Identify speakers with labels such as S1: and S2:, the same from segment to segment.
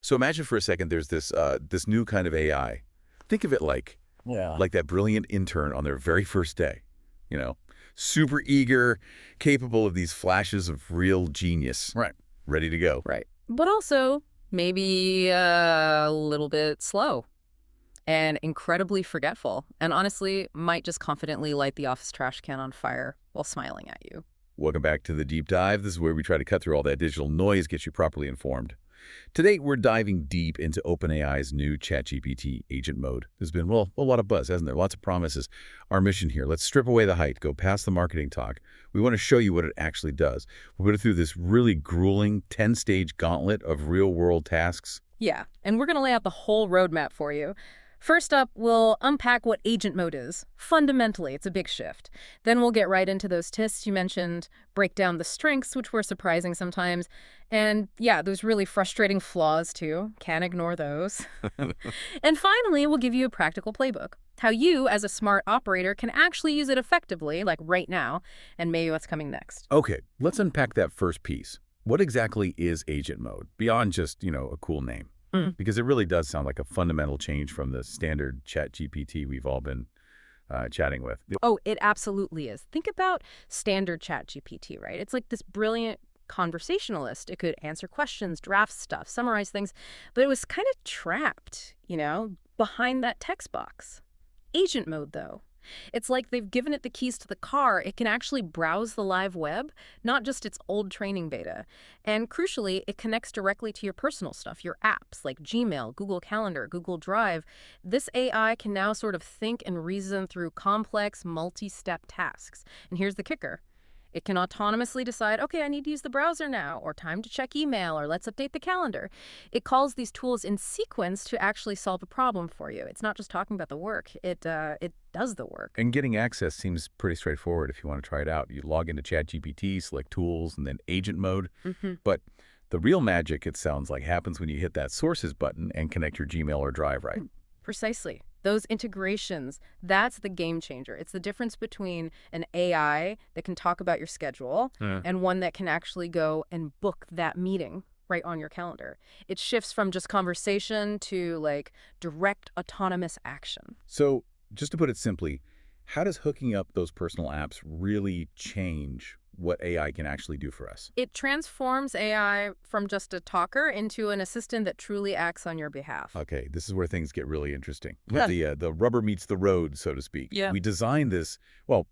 S1: So imagine for a second there's this new kind of AI. Think of it like that brilliant intern on their very first day, you know, super eager, capable of these flashes of real genius.
S2: Right.
S1: Ready to go.
S3: Right. But also maybe a little bit slow and incredibly forgetful, and honestly might just confidently light the office trash can on fire while smiling at you.
S1: Welcome back to the Deep Dive. This is where we try to cut through all that digital noise, get you properly informed. Today, we're diving deep into OpenAI's new ChatGPT Agent Mode. There's been, well, a lot of buzz, hasn't there? Lots of promises. Our mission here, let's strip away the hype, go past the marketing talk. We want to show you what it actually does. We'll put it through this really grueling 10-stage gauntlet of real-world tasks.
S3: Yeah, and we're going to lay out the whole roadmap for you. First up, we'll unpack what agent mode is. Fundamentally, it's a big shift. Then we'll get right into those tests you mentioned, break down the strengths, which were surprising sometimes, and yeah, those really frustrating flaws too. Can't ignore those. And finally, we'll give you a practical playbook. How you, as a smart operator, can actually use it effectively, like right now, and maybe what's coming next.
S1: Okay, let's unpack that first piece. What exactly is agent mode, beyond just, a cool name? Because it really does sound like a fundamental change from the standard ChatGPT we've all been chatting with.
S3: Oh, it absolutely is. Think about standard ChatGPT, right? It's like this brilliant conversationalist. It could answer questions, draft stuff, summarize things, but it was kind of trapped, behind that text box. Agent mode, though. It's like they've given it the keys to the car. It can actually browse the live web, not just its old training beta. And crucially, it connects directly to your personal stuff, your apps like Gmail, Google Calendar, Google Drive. This AI can now sort of think and reason through complex, multi-step tasks. And here's the kicker. It can autonomously decide, okay, I need to use the browser now, or time to check email, or let's update the calendar. It calls these tools in sequence to actually solve a problem for you. It's not just talking about the work. It does the work.
S1: And getting access seems pretty straightforward if you want to try it out. You log into ChatGPT, select Tools, and then Agent Mode. But the real magic, it sounds like, happens when you hit that Sources button and connect your Gmail or Drive, right?
S3: Precisely. Those integrations, that's the game changer. It's the difference between an AI that can talk about your schedule and one that can actually go and book that meeting right on your calendar. It shifts from just conversation to direct autonomous action.
S1: So just to put it simply, how does hooking up those personal apps really change what AI can actually do for us?
S3: It transforms AI from just a talker into an assistant that truly acts on your behalf.
S1: Okay, this is where things get really interesting. The rubber meets the road, so to speak.
S3: Yeah.
S1: We designed this,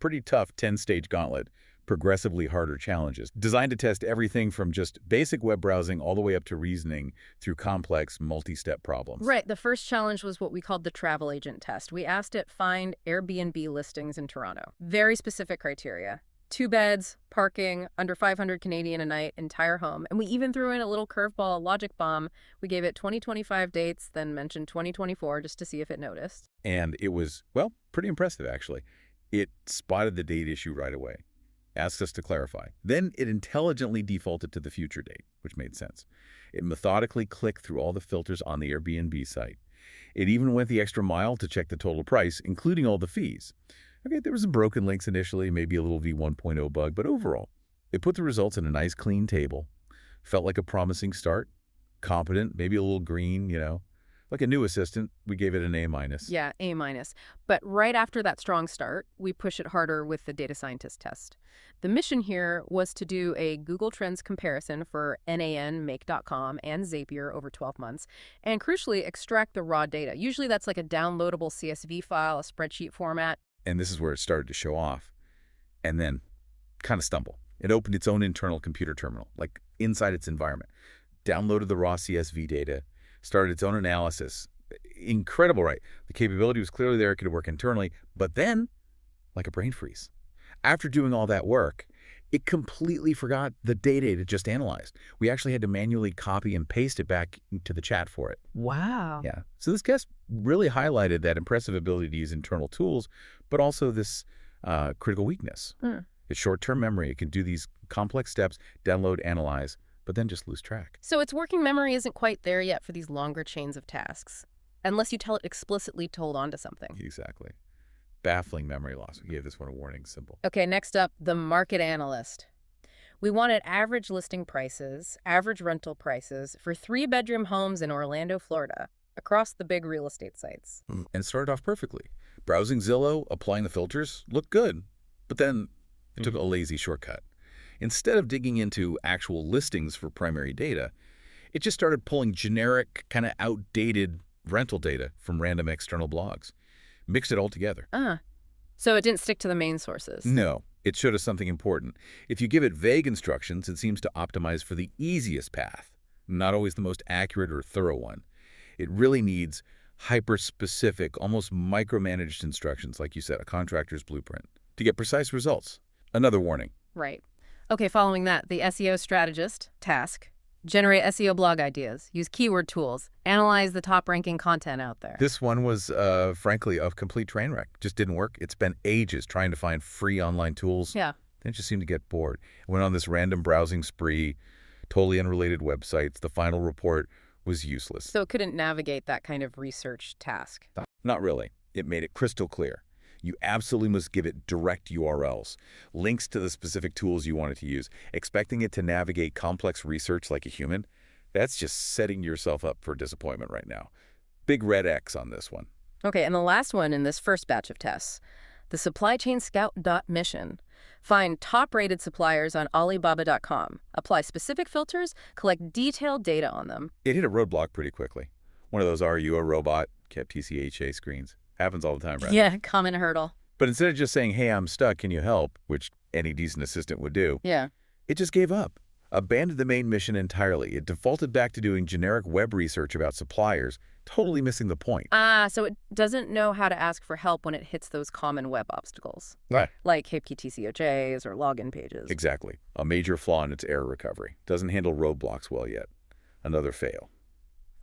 S1: pretty tough 10-stage gauntlet, progressively harder challenges, designed to test everything from just basic web browsing all the way up to reasoning through complex multi-step problems.
S3: Right. The first challenge was what we called the travel agent test. We asked it find Airbnb listings in Toronto. Very specific criteria. 2 beds, parking, under 500 Canadian a night, entire home. And we even threw in a little curveball, logic bomb. We gave it 2025 dates, then mentioned 2024 just to see if it noticed.
S1: And it was, pretty impressive, actually. It spotted the date issue right away, asked us to clarify. Then it intelligently defaulted to the future date, which made sense. It methodically clicked through all the filters on the Airbnb site. It even went the extra mile to check the total price, including all the fees. Okay, there were some broken links initially, maybe a little v1.0 bug, but overall, it put the results in a nice clean table. Felt like a promising start. Competent, maybe a little green, like a new assistant. We gave it an A-.
S3: Yeah, A-. But right after that strong start, we push it harder with the data scientist test. The mission here was to do a Google Trends comparison for NAN, Make.com, and Zapier over 12 months, and crucially extract the raw data. Usually that's like a downloadable CSV file, a spreadsheet format.
S1: And this is where it started to show off. And then kind of stumble. It opened its own internal computer terminal, like inside its environment, downloaded the raw CSV data, started its own analysis. Incredible, right? The capability was clearly there. It could work internally. But then, like a brain freeze. After doing all that work, it completely forgot the data it had just analyzed. We actually had to manually copy and paste it back to the chat for it.
S3: Wow.
S1: Yeah. So this guest really highlighted that impressive ability to use internal tools, but also this critical weakness. It's short-term memory. It can do these complex steps, download, analyze, but then just lose track.
S3: So its working memory isn't quite there yet for these longer chains of tasks, unless you tell it explicitly to hold on to something.
S1: Exactly. Baffling memory loss. We gave this one a warning symbol.
S3: Okay, next up, the market analyst. We wanted average listing prices, average rental prices for 3-bedroom homes in Orlando, Florida, across the big real estate sites.
S1: And it started off perfectly. Browsing Zillow, applying the filters, looked good. But then it took a lazy shortcut. Instead of digging into actual listings for primary data, it just started pulling generic, kind of outdated rental data from random external blogs. Mixed it all together.
S3: So it didn't stick to the main sources.
S1: No, it showed us something important. If you give it vague instructions, it seems to optimize for the easiest path, not always the most accurate or thorough one. It really needs hyper-specific, almost micromanaged instructions, like you said, a contractor's blueprint, to get precise results. Another warning.
S3: Right. Okay, following that, the SEO strategist task. Generate SEO blog ideas, use keyword tools, analyze the top-ranking content out there.
S1: This one was, frankly, a complete train wreck. Just didn't work. It spent ages trying to find free online tools.
S3: Yeah.
S1: Then it just seemed to get bored. It went on this random browsing spree, totally unrelated websites. The final report was useless.
S3: So it couldn't navigate that kind of research task.
S1: Not really. It made it crystal clear. You absolutely must give it direct URLs, links to the specific tools you want it to use. Expecting it to navigate complex research like a human, that's just setting yourself up for disappointment right now. Big red X on this one.
S3: Okay, and the last one in this first batch of tests, the supply chain scout mission. Find top-rated suppliers on Alibaba.com. Apply specific filters, collect detailed data on them.
S1: It hit a roadblock pretty quickly. One of those "Are you a robot?" kept TCHA screens. Happens all the time, right?
S3: Yeah, common hurdle.
S1: But instead of just saying, "Hey, I'm stuck, can you help?" which any decent assistant would do,
S3: Yeah.
S1: it just gave up. Abandoned the main mission entirely. It defaulted back to doing generic web research about suppliers, totally missing the point.
S3: So it doesn't know how to ask for help when it hits those common web obstacles.
S1: Right.
S3: Like HTTPTCOJs or login pages.
S1: Exactly. A major flaw in its error recovery. Doesn't handle roadblocks well yet. Another fail.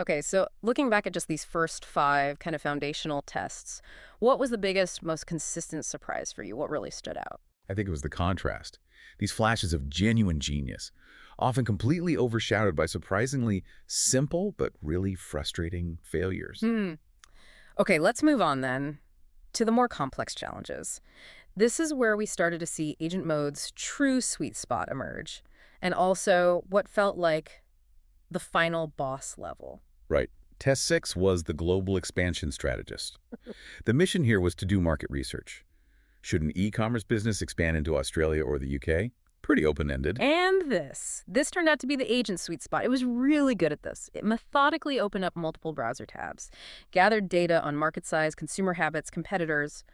S3: Okay, so looking back at just these first 5 kind of foundational tests, what was the biggest, most consistent surprise for you? What really stood out?
S1: I think it was the contrast. These flashes of genuine genius, often completely overshadowed by surprisingly simple but really frustrating failures.
S3: Okay, let's move on then to the more complex challenges. This is where we started to see Agent Mode's true sweet spot emerge, and also what felt like the final boss level.
S1: Right. Test 6 was the global expansion strategist. The mission here was to do market research. Should an e-commerce business expand into Australia or the UK? Pretty open-ended.
S3: And this turned out to be the agent sweet spot. It was really good at this. It methodically opened up multiple browser tabs, gathered data on market size, consumer habits, competitors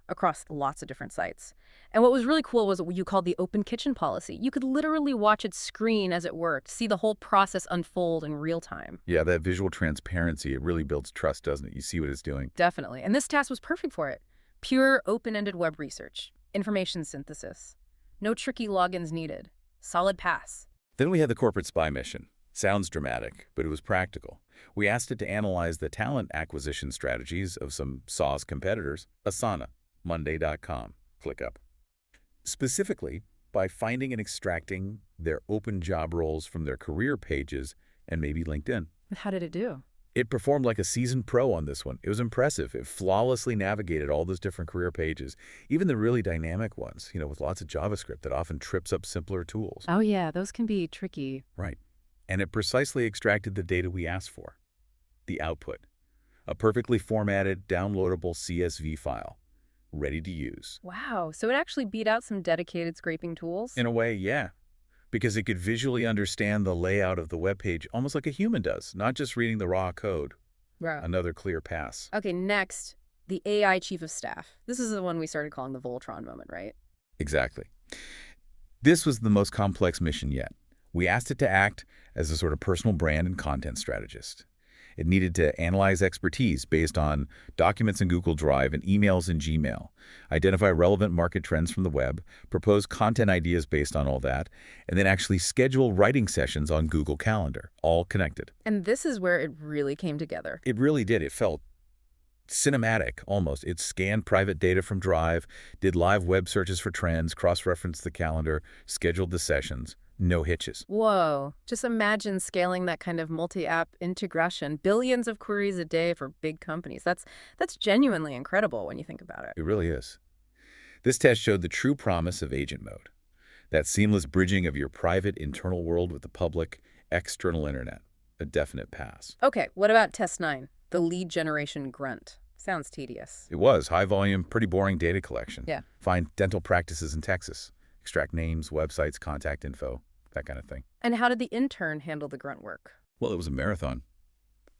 S3: across lots of different sites. And what was really cool was what you called the open kitchen policy. You could literally watch its screen as it worked, see the whole process unfold in real time.
S1: Yeah, that visual transparency, it really builds trust, doesn't it? You see what it's doing.
S3: Definitely. And this task was perfect for it. Pure open-ended web research, information synthesis. No tricky logins needed. Solid pass.
S1: Then we had the corporate spy mission. Sounds dramatic, but it was practical. We asked it to analyze the talent acquisition strategies of some SaaS competitors, Asana, Monday.com, ClickUp. Specifically, by finding and extracting their open job roles from their career pages and maybe LinkedIn.
S3: How did it do?
S1: It performed like a seasoned pro on this one. It was impressive. It flawlessly navigated all those different career pages, even the really dynamic ones, with lots of JavaScript that often trips up simpler tools.
S3: Oh yeah, those can be tricky.
S1: Right. And it precisely extracted the data we asked for. The output. A perfectly formatted, downloadable CSV file. Ready to use.
S3: Wow, so it actually beat out some dedicated scraping tools?
S1: In a way, yeah. Because it could visually understand the layout of the web page almost like a human does, not just reading the raw code.
S3: Right.
S1: Another clear pass.
S3: Okay, next, the AI chief of staff. This is the one we started calling the Voltron moment, right?
S1: Exactly. This was the most complex mission yet. We asked it to act as a sort of personal brand and content strategist. It needed to analyze expertise based on documents in Google Drive and emails in Gmail, identify relevant market trends from the web, propose content ideas based on all that, and then actually schedule writing sessions on Google Calendar, all connected.
S3: And this is where it really came together.
S1: It really did. It felt cinematic, almost. It scanned private data from Drive, did live web searches for trends, cross-referenced the calendar, scheduled the sessions. No hitches.
S3: Whoa. Just imagine scaling that kind of multi-app integration. Billions of queries a day for big companies. That's genuinely incredible when you think about it.
S1: It really is. This test showed the true promise of Agent Mode. That seamless bridging of your private internal world with the public external internet. A definite pass.
S3: Okay, what about test 9? The lead generation grunt. Sounds tedious.
S1: It was high volume, pretty boring data collection.
S3: Yeah.
S1: Find dental practices in Texas. Extract names, websites, contact info, that kind of thing.
S3: And how did the intern handle the grunt work?
S1: Well, it was a marathon.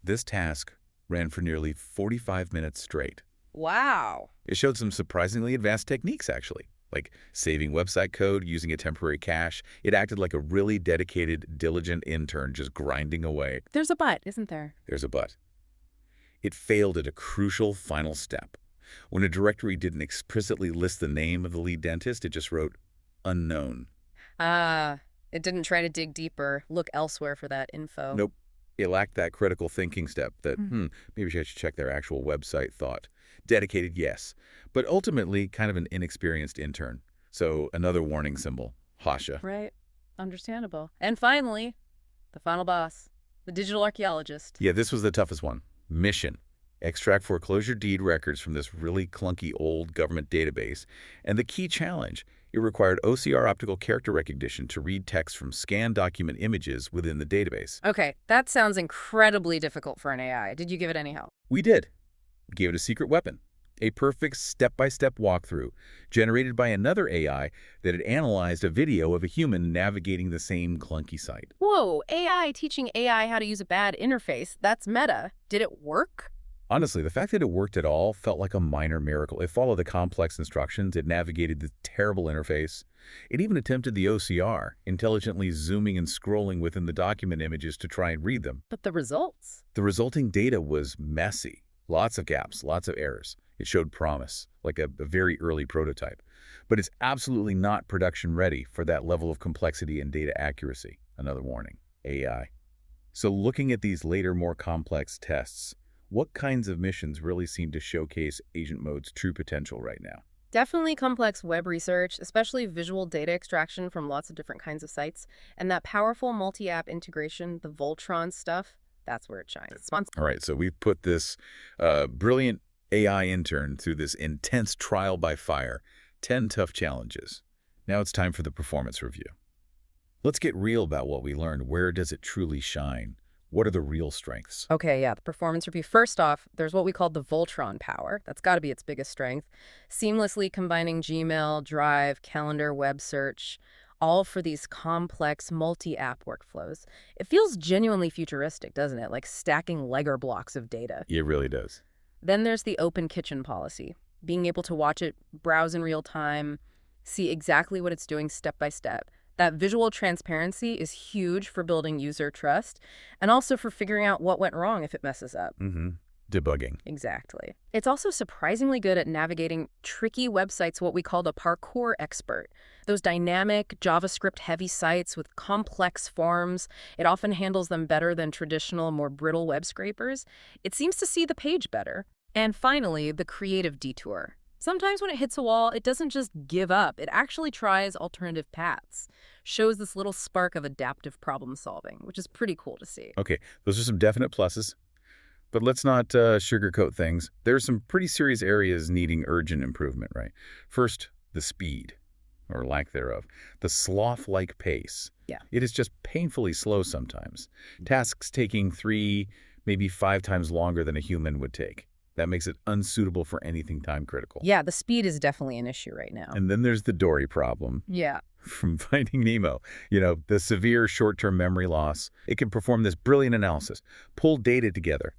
S1: This task ran for nearly 45 minutes straight.
S3: Wow.
S1: It showed some surprisingly advanced techniques, actually, like saving website code, using a temporary cache. It acted like a really dedicated, diligent intern just grinding away.
S3: There's a but, isn't there?
S1: There's a but. It failed at a crucial final step. When a directory didn't explicitly list the name of the lead dentist, it just wrote, unknown.
S3: It didn't try to dig deeper, look elsewhere for that info.
S1: Nope. It lacked that critical thinking step that, maybe I should check their actual website thought. Dedicated, yes, but ultimately kind of an inexperienced intern. So another warning symbol, Hasha.
S3: Right. Understandable. And finally, the final boss, the digital archaeologist.
S1: Yeah, this was the toughest one. Mission. Extract foreclosure deed records from this really clunky old government database. And the key challenge, it required OCR optical character recognition to read text from scanned document images within the database.
S3: Okay, that sounds incredibly difficult for an AI. Did you give it any help?
S1: We did. Gave it a secret weapon. A perfect step-by-step walkthrough generated by another AI that had analyzed a video of a human navigating the same clunky site.
S3: Whoa, AI teaching AI how to use a bad interface. That's meta. Did it work?
S1: Honestly, the fact that it worked at all felt like a minor miracle. It followed the complex instructions. It navigated the terrible interface. It even attempted the OCR, intelligently zooming and scrolling within the document images to try and read them.
S3: But the results?
S1: The resulting data was messy. Lots of gaps, lots of errors. It showed promise, like a very early prototype. But it's absolutely not production ready for that level of complexity and data accuracy. Another warning, AI. So looking at these later, more complex tests, what kinds of missions really seem to showcase Agent Mode's true potential right now?
S3: Definitely complex web research, especially visual data extraction from lots of different kinds of sites. And that powerful multi-app integration, the Voltron stuff, that's where it shines.
S1: All right, so we've put this brilliant AI intern through this intense trial by fire, 10 tough challenges. Now it's time for the performance review. Let's get real about what we learned. Where does it truly shine? What are the real strengths?
S3: Okay, yeah, the performance review. First off, there's what we call the Voltron power. That's got to be its biggest strength. Seamlessly combining Gmail, Drive, Calendar, web search, all for these complex multi-app workflows. It feels genuinely futuristic, doesn't it? Like stacking Lego blocks of data.
S1: It really does.
S3: Then there's the open kitchen policy. Being able to watch it, browse in real time, see exactly what it's doing step by step. That visual transparency is huge for building user trust and also for figuring out what went wrong if it messes up.
S1: Debugging.
S3: Exactly. It's also surprisingly good at navigating tricky websites, what we call the parkour expert. Those dynamic, JavaScript-heavy sites with complex forms, it often handles them better than traditional, more brittle web scrapers. It seems to see the page better. And finally, the creative detour. Sometimes when it hits a wall, it doesn't just give up. It actually tries alternative paths. Shows this little spark of adaptive problem solving, which is pretty cool to see.
S1: Okay, those are some definite pluses. But let's not sugarcoat things. There are some pretty serious areas needing urgent improvement, right? First, the speed, or lack thereof. The sloth-like pace.
S3: Yeah.
S1: It is just painfully slow sometimes. Tasks taking 3, maybe 5 times longer than a human would take. That makes it unsuitable for anything time critical.
S3: Yeah, the speed is definitely an issue right now.
S1: And then there's the Dory problem.
S3: Yeah.
S1: From Finding Nemo. The severe short-term memory loss. It can perform this brilliant analysis, pull data together,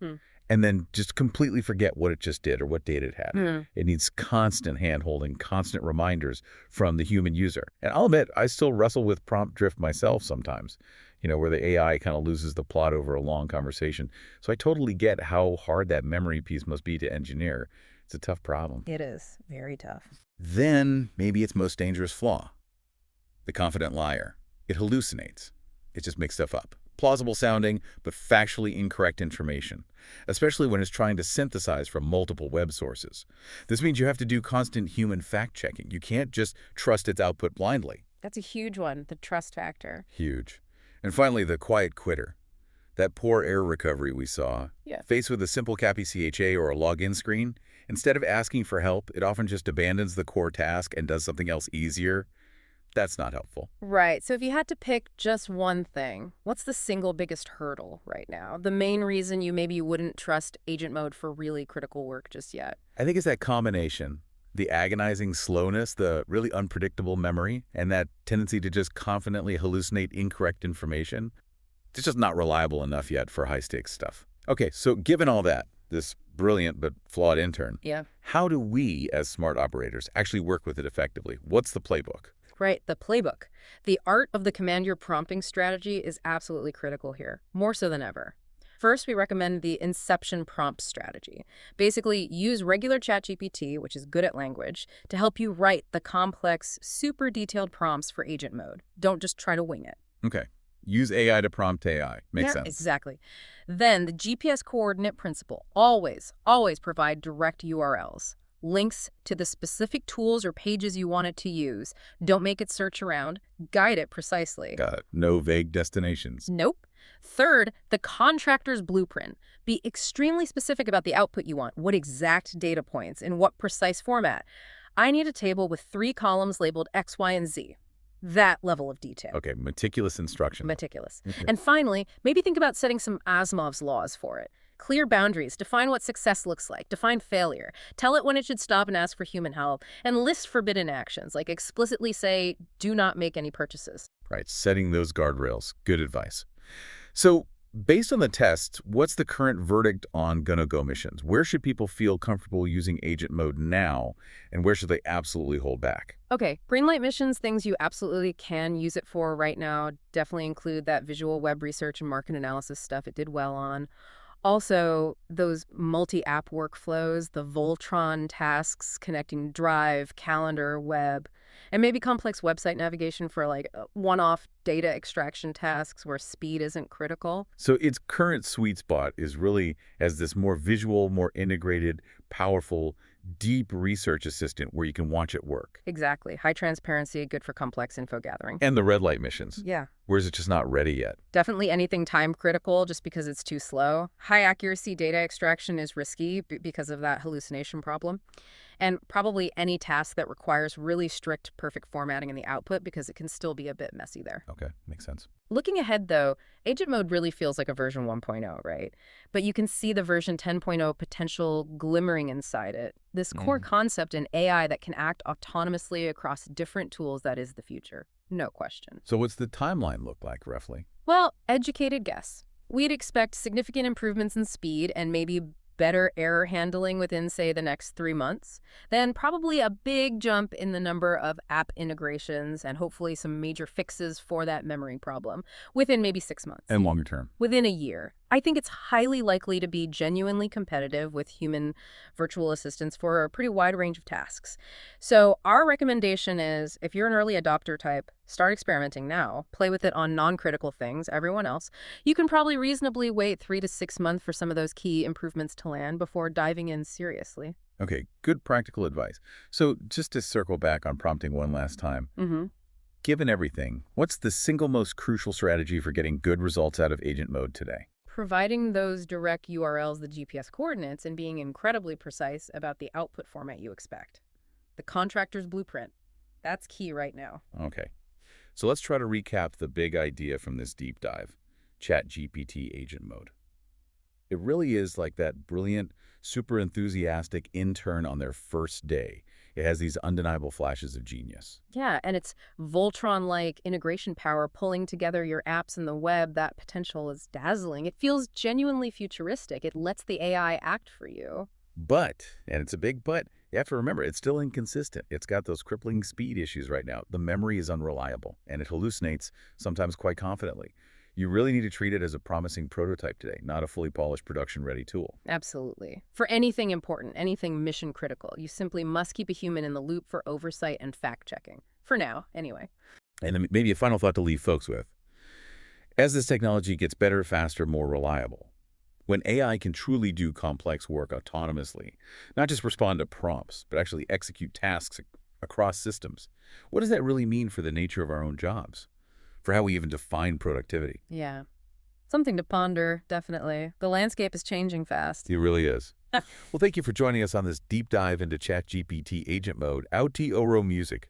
S1: and then just completely forget what it just did or what data it had. It needs constant hand-holding, constant reminders from the human user. And I'll admit, I still wrestle with prompt drift myself sometimes, where the AI kind of loses the plot over a long conversation. So I totally get how hard that memory piece must be to engineer. It's a tough problem.
S3: It is. Very tough.
S1: Then maybe its most dangerous flaw. The confident liar. It hallucinates. It just makes stuff up. Plausible sounding, but factually incorrect information, especially when it's trying to synthesize from multiple web sources. This means you have to do constant human fact-checking. You can't just trust its output blindly.
S3: That's a huge one, the trust factor.
S1: Huge. And finally, the quiet quitter. That poor error recovery we saw.
S3: Yeah.
S1: Faced with a simple CAPI-CHA or a login screen, instead of asking for help, it often just abandons the core task and does something else easier. that's not helpful.
S3: Right. So if you had to pick just one thing, what's the single biggest hurdle right now? The main reason you maybe wouldn't trust agent mode for really critical work just yet?
S1: I think it's that combination, the agonizing slowness, the really unpredictable memory, and that tendency to just confidently hallucinate incorrect information. It's just not reliable enough yet for high-stakes stuff. Okay, so given all that, this brilliant but flawed intern,
S3: Yeah.
S1: how do we, as smart operators, actually work with it effectively? What's the playbook?
S3: Right, the playbook. The art of the command your prompting strategy is absolutely critical here, more so than ever. First, we recommend the inception prompt strategy. Basically, use regular ChatGPT, which is good at language, to help you write the complex, super detailed prompts for agent mode. Don't just try to wing it.
S1: Okay, use AI to prompt AI. Makes sense.
S3: Exactly. Then the GPS coordinate principle. Always provide direct URLs. Links to the specific tools or pages you want it to use. Don't make it search around. Guide it precisely.
S1: Got it. No vague destinations.
S3: Nope. Third, the contractor's blueprint. Be extremely specific about the output you want. What exact data points? In what precise format? I need a table with 3 columns labeled X, Y, and Z. That level of detail.
S1: Okay, meticulous instruction.
S3: Meticulous.
S1: Okay.
S3: And finally, maybe think about setting some Asimov's laws for it. Clear boundaries, define what success looks like, define failure, tell it when it should stop and ask for human help, and list forbidden actions, like explicitly say, do not make any purchases.
S1: Right, setting those guardrails. Good advice. So, based on the tests, what's the current verdict on gonna go missions? Where should people feel comfortable using agent mode now, and where should they absolutely hold back?
S3: Okay, greenlight missions, things you absolutely can use it for right now, definitely include that visual web research and market analysis stuff it did well on. Also, those multi-app workflows, the Voltron tasks connecting Drive, Calendar, Web, and maybe complex website navigation for like one-off data extraction tasks where speed isn't critical.
S1: So its current sweet spot is really as this more visual, more integrated, powerful, deep research assistant where you can watch it work.
S3: Exactly. High transparency, good for complex info gathering.
S1: And the red light missions.
S3: Yeah.
S1: Where is it just not ready yet?
S3: Definitely anything time critical just because it's too slow. High accuracy data extraction is risky because of that hallucination problem. And probably any task that requires really strict, perfect formatting in the output because it can still be a bit messy there.
S1: Okay, makes sense.
S3: Looking ahead, though, agent mode really feels like a version 1.0, right? But you can see the version 10.0 potential glimmering inside it. This core concept in AI that can act autonomously across different tools, that is the future. No question.
S1: So what's the timeline look like, roughly?
S3: Well, educated guess. We'd expect significant improvements in speed and maybe better error handling within, say, the next 3 months. Then probably a big jump in the number of app integrations and hopefully some major fixes for that memory problem within maybe 6 months.
S1: And longer term?
S3: Within a year. I think it's highly likely to be genuinely competitive with human virtual assistants for a pretty wide range of tasks. So our recommendation is, if you're an early adopter type, start experimenting now. Play with it on non-critical things, everyone else. You can probably reasonably wait 3 to 6 months for some of those key improvements to land before diving in seriously.
S1: Okay, good practical advice. So just to circle back on prompting one last time, given everything, what's the single most crucial strategy for getting good results out of agent mode today?
S3: Providing those direct URLs, the GPS coordinates, and being incredibly precise about the output format you expect. The contractor's blueprint. That's key right now.
S1: Okay. So let's try to recap the big idea from this deep dive, ChatGPT Agent Mode. It really is like that brilliant, super enthusiastic intern on their first day. It has these undeniable flashes of genius.
S3: Yeah, and it's Voltron-like integration power pulling together your apps and the web. That potential is dazzling. It feels genuinely futuristic. It lets the AI act for you.
S1: But, and it's a big but, you have to remember, it's still inconsistent. It's got those crippling speed issues right now. The memory is unreliable, and it hallucinates, sometimes quite confidently. You really need to treat it as a promising prototype today, not a fully polished production-ready tool.
S3: Absolutely. For anything important, anything mission critical, you simply must keep a human in the loop for oversight and fact-checking. For now, anyway.
S1: And then maybe a final thought to leave folks with. As this technology gets better, faster, more reliable, when AI can truly do complex work autonomously, not just respond to prompts, but actually execute tasks across systems, what does that really mean for the nature of our own jobs? For how we even define productivity?
S3: Yeah. Something to ponder, definitely. The landscape is changing fast.
S1: It really is. Well, thank you for joining us on this deep dive into ChatGPT Agent Mode. Out to Oro Music.